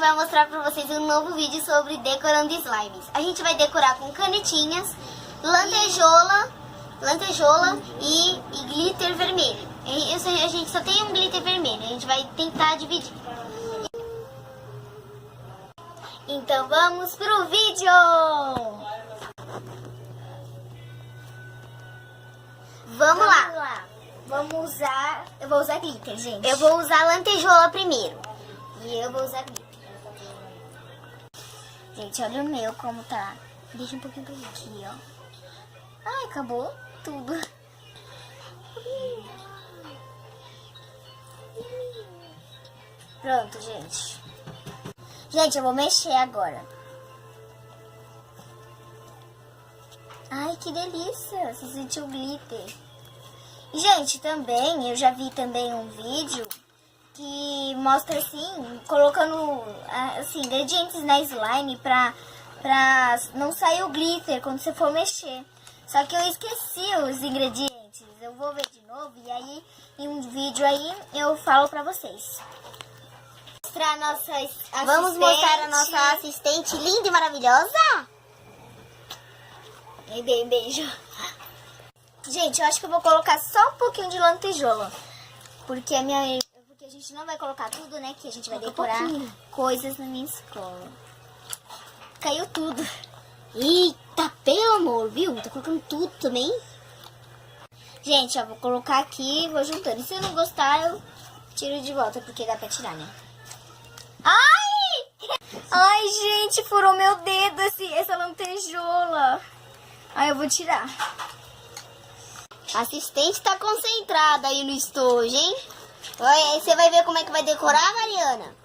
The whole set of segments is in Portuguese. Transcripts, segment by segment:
vai mostrar pra vocês um novo vídeo sobre decorando slimes. A gente vai decorar com canetinhas, lantejola e glitter vermelho. A gente só tem um glitter vermelho, a gente vai tentar dividir. Então vamos pro vídeo! Vamos lá! Eu vou usar glitter, gente. Eu vou usar lantejola primeiro. E eu vou usar glitter. Gente, olha o meu como tá. Deixa um pouquinho pra aqui, ó. Ai, acabou tudo. Pronto, gente. Gente, eu vou mexer agora. Ai, que delícia. Você sentiu glitter. E, gente, também, eu já vi também um vídeo que mostra assim, colocando assim, ingredientes na slime pra não sair o glitter quando você for mexer. Só que eu esqueci os ingredientes. Eu vou ver de novo e aí em um vídeo aí eu falo pra vocês. Vamos mostrar a nossa assistente linda e maravilhosa. E bem, beijo. Gente, eu acho que eu vou colocar só um pouquinho de lantejola. Porque a gente não vai colocar tudo, né? Que a gente vai decorar coisas na minha escola. Caiu tudo. Eita, pelo amor, viu? Tô colocando tudo também. Gente, ó, vou colocar aqui e vou juntando. E se eu não gostar, eu tiro de volta, porque dá pra tirar, né? Ai! Ai, gente, furou meu dedo essa lantejola. Aí eu vou tirar. A assistente tá concentrada aí no estojo, hein? Aí você vai ver como é que vai decorar, Mariana?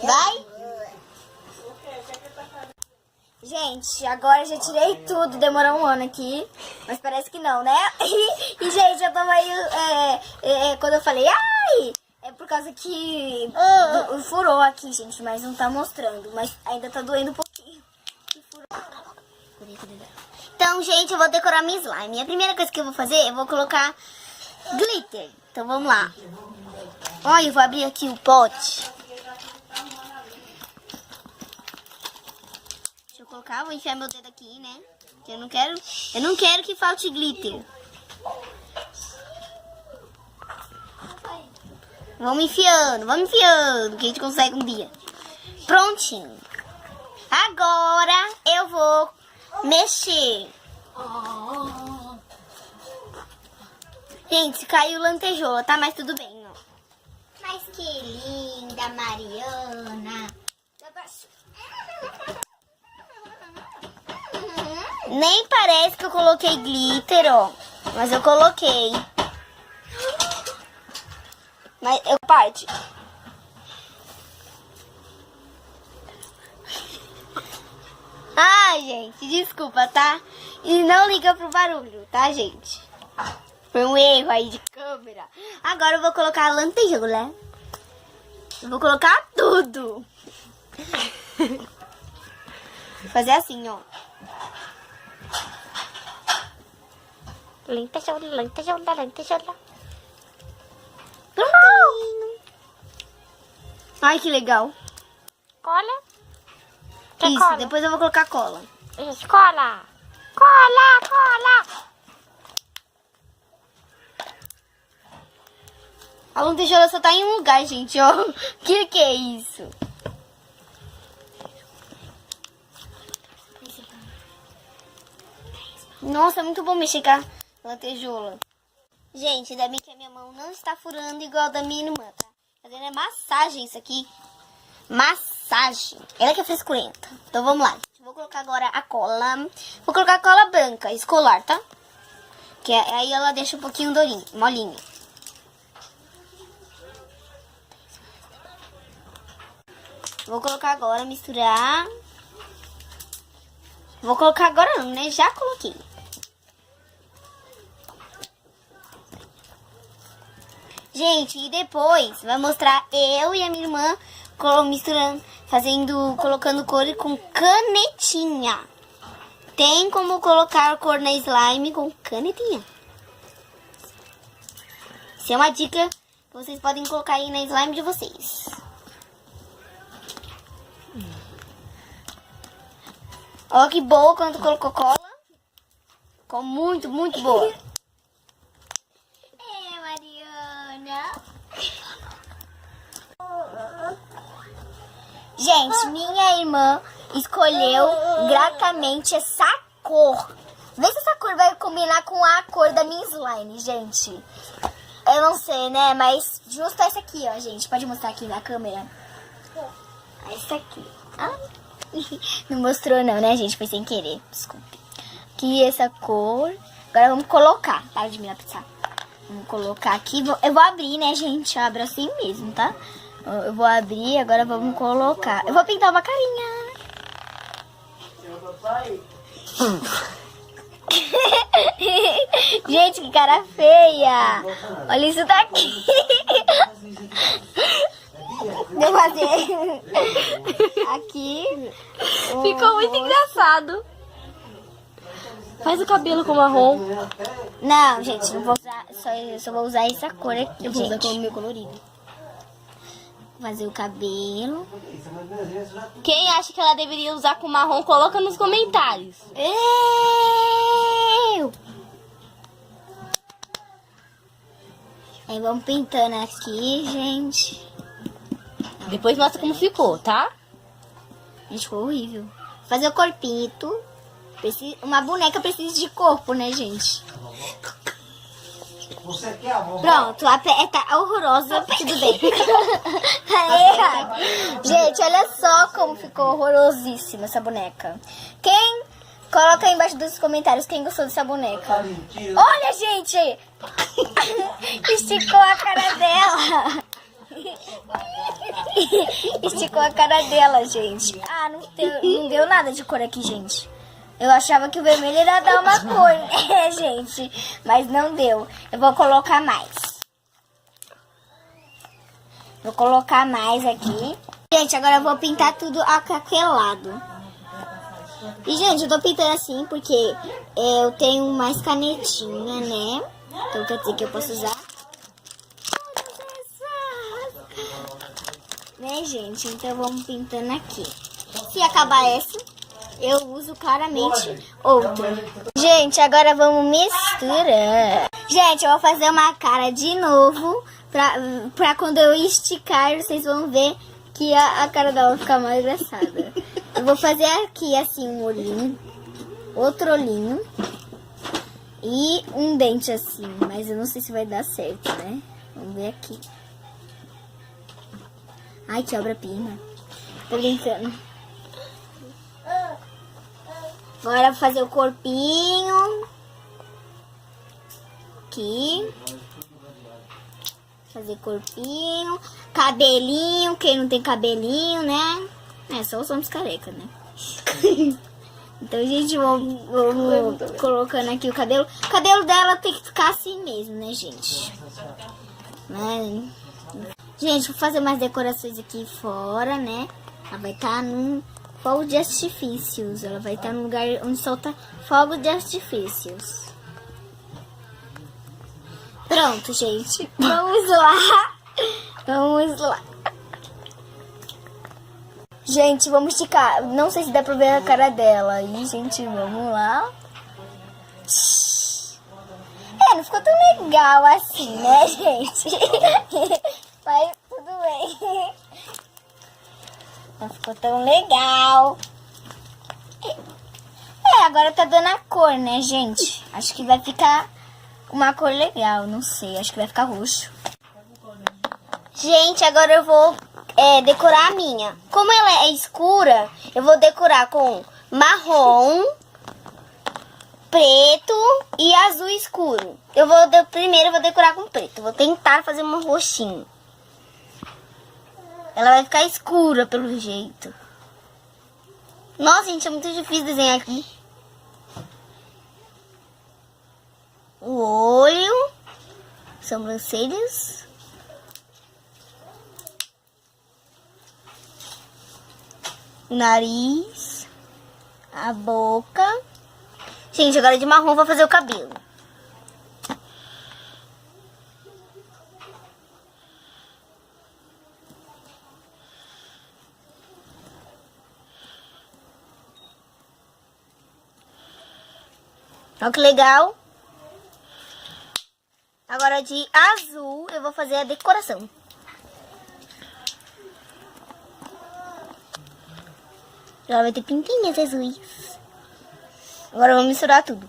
Vai? Gente, agora já tirei tudo. Demorou um ano aqui. Mas parece que não, né? E gente, eu tô meio... quando eu falei, ai... É por causa que furou aqui, gente. Mas não tá mostrando. Mas ainda tá doendo um pouquinho. Que furou. Então, gente, eu vou decorar minha slime. A primeira coisa que eu vou fazer, eu vou colocar glitter. Então, vamos lá. Olha, eu vou abrir aqui o pote. Deixa eu colocar, vou enfiar meu dedo aqui, né? Porque eu não quero que falte glitter. Vamos enfiando, que a gente consegue um dia. Prontinho. Agora eu vou mexer. Gente, caiu lantejola, tá? Mas tudo bem, ó. Mas que linda, Mariana. Nem parece que eu coloquei glitter, ó. Mas eu coloquei. Mas eu parte. Ai, gente, desculpa, tá? E não liga pro barulho, tá, gente? Foi um erro aí de câmera. Agora eu vou colocar a lantejola. Eu vou colocar tudo. Vou fazer assim, ó. Lantejola. Prontinho. Ai, que legal. Cola? Isso, cola? Depois eu vou colocar cola. Isso, cola. Cola. A lantejola só tá em um lugar, gente, ó. Que é isso? Nossa, é muito bom mexer com a lantejola. Gente, ainda bem que a minha mão não está furando igual a da minha irmã, tá? Fazendo é massagem isso aqui. Massagem. Ela que é frescurenta. Então vamos lá. Vou colocar agora a cola. Vou colocar a cola branca, escolar, tá? Que aí ela deixa um pouquinho molinho. Vou colocar agora, misturar. Vou colocar agora não, né? Já coloquei. Gente, e depois vai mostrar eu e a minha irmã misturando, colocando cor com canetinha. Tem como colocar cor na slime com canetinha. Isso é uma dica que vocês podem colocar aí na slime de vocês. Olha que boa quando colocou cola. Ficou muito, muito boa. É, Mariana. Gente, minha irmã escolheu gratamente essa cor. Vê se essa cor vai combinar com a cor da minha slime, gente. Eu não sei, né? Mas justo essa aqui, ó, gente. Pode mostrar aqui na câmera. Essa aqui. Ah. Não mostrou não, né, gente? Foi sem querer. Desculpe. Aqui essa cor. Agora vamos colocar. Para de me lapidar. Vamos colocar aqui. Eu vou abrir, né, gente? Eu abro assim mesmo, tá? Eu vou abrir. Agora vamos colocar. Eu vou pintar uma carinha. Gente, que cara feia. Olha isso daqui. Vou fazer aqui. Ficou muito engraçado. Faz o cabelo com marrom. Não, gente, não vou usar. Só vou usar essa cor aqui. Eu vou usar gente. com o meu colorido. Fazer o cabelo. Quem acha que ela deveria usar com marrom, coloca nos comentários. Eu! Aí vamos pintando aqui, gente. Depois mostra como ficou, tá? Gente, ficou horrível. Fazer o corpito. Uma boneca precisa de corpo, né, gente? Você quer a mão? Pronto, tá horrorosa. Tudo bem. Tá errado. Gente, olha só como ficou horrorosíssima essa boneca. Quem... Coloca aí embaixo dos comentários quem gostou dessa boneca. Olha, gente! Esticou a cara dela. Esticou a cara dela, gente. Ah, não deu nada de cor aqui, gente. Eu achava que o vermelho ia dar uma cor, né, gente? Mas não deu. Eu vou colocar mais. Vou colocar mais aqui. Gente, agora eu vou pintar tudo aquelado. E, gente, eu tô pintando assim porque eu tenho mais canetinha, né? Então quer dizer que eu posso usar. Né, gente? Então vamos pintando aqui. Se acabar essa, eu uso claramente outra. Gente, agora vamos misturar. Gente, eu vou fazer uma cara de novo. Pra quando eu esticar, vocês vão ver que a cara dela vai ficar mais engraçada. Eu vou fazer aqui assim um olhinho, outro olhinho e um dente assim, mas eu não sei se vai dar certo, né? Vamos ver aqui. Ai, que obra-prima. Tô brincando. Agora eu vou fazer o corpinho. Aqui. Fazer corpinho. Cabelinho, quem não tem cabelinho, né? É, só os homens careca, né? Então, gente, vamos colocando aqui o cabelo. O cabelo dela tem que ficar assim mesmo, né, gente? Né? Gente, vou fazer mais decorações aqui fora, né? Ela vai estar num fogo de artifícios. Ela vai estar num lugar onde solta fogo de artifícios. Pronto, gente. Vamos lá. Vamos lá. Gente, vamos esticar. Não sei se dá pra ver a cara dela. E, gente, vamos lá. Não ficou tão legal assim, né, gente? Mas tudo bem. Não ficou tão legal. Agora tá dando a cor, né, gente? Acho que vai ficar uma cor legal. Não sei, acho que vai ficar roxo. Gente, agora eu vou decorar a minha. Como ela é escura, eu vou decorar com marrom, preto e azul escuro. Primeiro eu vou decorar com preto. Vou tentar fazer um roxinho. Ela vai ficar escura pelo jeito. Nossa, gente, é muito difícil desenhar aqui. O olho, sobrancelhas. O nariz, a boca. Gente, agora de marrom vou fazer o cabelo. Olha que legal. Agora de azul eu vou fazer a decoração. Já vai ter pintinhas azuis. Agora eu vou misturar tudo.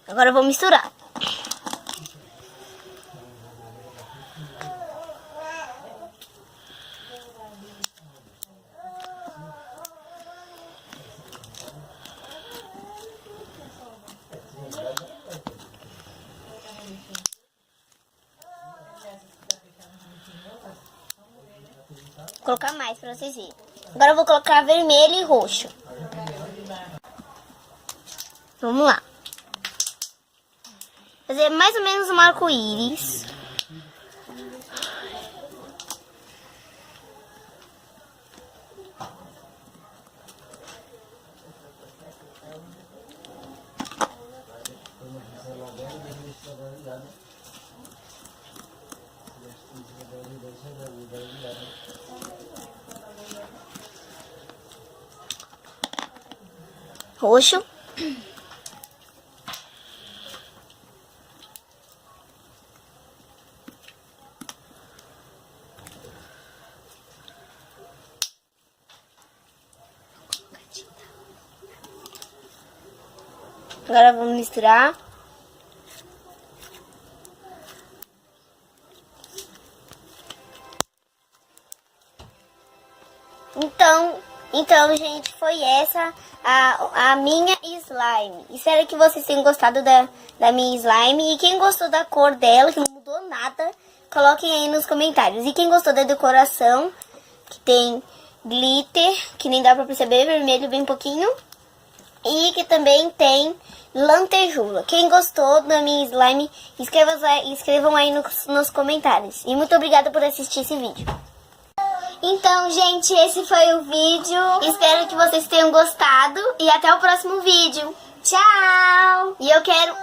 Agora eu vou misturar. Vou colocar mais pra vocês verem. Agora eu vou colocar vermelho e roxo. Vamos lá. Fazer mais ou menos um arco-íris. Roxo. Agora vamos misturar. Então, gente, foi essa a minha slime. Espero que vocês tenham gostado da minha slime. E quem gostou da cor dela, que não mudou nada, coloquem aí nos comentários. E quem gostou da decoração, que tem glitter, que nem dá pra perceber, vermelho bem pouquinho. E que também tem lantejoula. Quem gostou da minha slime, escrevam aí nos comentários. E muito obrigada por assistir esse vídeo. Então, gente, esse foi o vídeo. Espero que vocês tenham gostado. E até o próximo vídeo. Tchau! E eu quero